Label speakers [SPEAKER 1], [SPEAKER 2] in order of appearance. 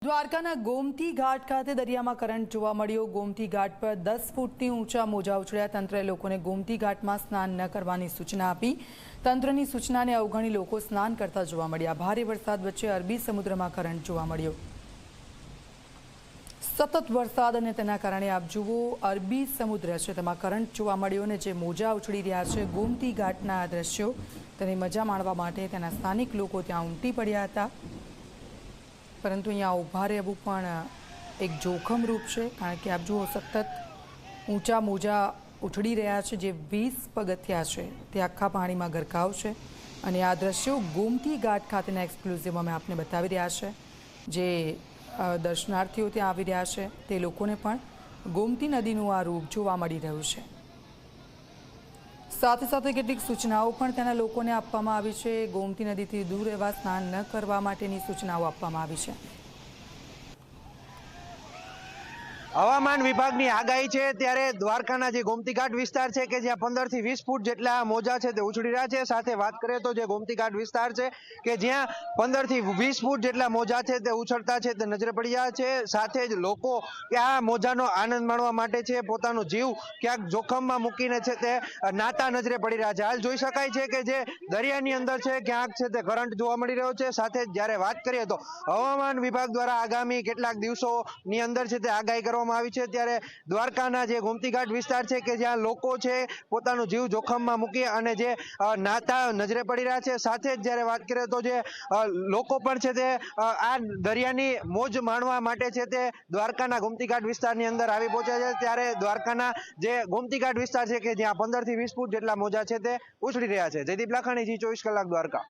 [SPEAKER 1] દ્વારકાના ગોમતી ઘાટ ખાતે દરિયામાં કરંટ જોવા મળ્યો। ગોમતી ઘાટ પર 10 ફૂટથી ઊંચા મોજા ઉછળ્યા। તંત્રએ લોકોને ગોમતી ઘાટમાં સ્નાન ન કરવાની સૂચના આપી। તંત્રની સૂચનાને અવગણી લોકો સ્નાન કરતા જોવા મળ્યા। ભારે વરસાદ વચ્ચે અરબી સમુદ્રમાં કરંટ જોવા મળ્યો। સતત વરસાદ અને તેના કારણે આપ જુઓ અરબી સમુદ્ર છે તેમાં કરંટ જોવા મળ્યો અને જે મોજા ઉછળી રહ્યા છે ગોમતી ઘાટના આ દ્રશ્યો તેની મજા માણવા માટે તેના સ્થાનિક લોકો ત્યાં ઉમટી પડ્યા હતા। પરંતુ અહીંયા ઊભા રહેવું પણ એક જોખમરૂપ છે, કારણ કે આપ જુઓ સતત ઊંચા મોજા ઉછળી રહ્યા છે। જે 20 પગથિયા છે તે આખા પાણીમાં ગરકાવ છે અને આ દ્રશ્યો ગોમતી ઘાટ ખાતેના એક્સક્લુઝિવ અમે આપને બતાવી રહ્યા છે। જે દર્શનાર્થીઓ ત્યાં આવી રહ્યા છે તે લોકોને પણ ગોમતી નદીનું આ રૂપ જોવા મળી રહ્યું છે। સાથે સાથે કેટલીક સૂચનાઓ પણ તેના લોકોને આપવામાં આવી છે। ગોમતી નદીથી દૂર રહેવા, સ્નાન ન કરવા માટેની સૂચનાઓ આપવામાં આવી છે।
[SPEAKER 2] હવામાન વિભાગની આગાહી છે ત્યારે દ્વારકાના જે ગોમતી ઘાટ વિસ્તાર છે કે જ્યાં 15 થી 20 ફૂટ જેટલા મોજા છે તે ઉછળી રહ્યા છે। સાથે વાત કરીએ તો જે ગોમતી ઘાટ વિસ્તાર છે કે જ્યાં 15 થી 20 ફૂટ જેટલા મોજા છે તે ઉછળતા છે તે નજરે પડી રહ્યા છે। સાથે જ લોકો કે આ મોજાનો આનંદ માણવા માટે છે પોતાનો જીવ ક્યાંક જોખમમાં મૂકીને છે તે નાતા નજરે પડી રહ્યા છે। હાલ જોઈ શકાય છે કે જે દરિયાની અંદર છે ક્યાંક છે તે કરંટ જોવા મળી રહ્યો છે। સાથે જ જ્યારે વાત કરીએ તો હવામાન વિભાગ દ્વારા આગામી કેટલાક દિવસોની અંદર છે તે આગાહી કરવામાં આવી છે। ત્યારે દ્વારકાના જે ગોમતી ઘાટ વિસ્તાર છે કે જ્યાં લોકો છે પોતાનો જીવ જોખમમાં મૂકી અને જે નાતા નજરે પડી રહ્યા છે। સાથે જ જ્યારે વાત કરીએ તો જે લોકો પણ છે તે આ દરિયાની મોજ માણવા માટે છે તે દ્વારકાના ગોમતી ઘાટ વિસ્તારની અંદર આવી પહોંચ્યા છે। ત્યારે દ્વારકાના જે ગોમતી ઘાટ વિસ્તાર છે કે જ્યાં 15 થી 20 ફૂટ જેટલા મોજા છે તે ઉછળી રહ્યા છે। જયદીપ લાખાણી, જી 24 કલાક દ્વારકા।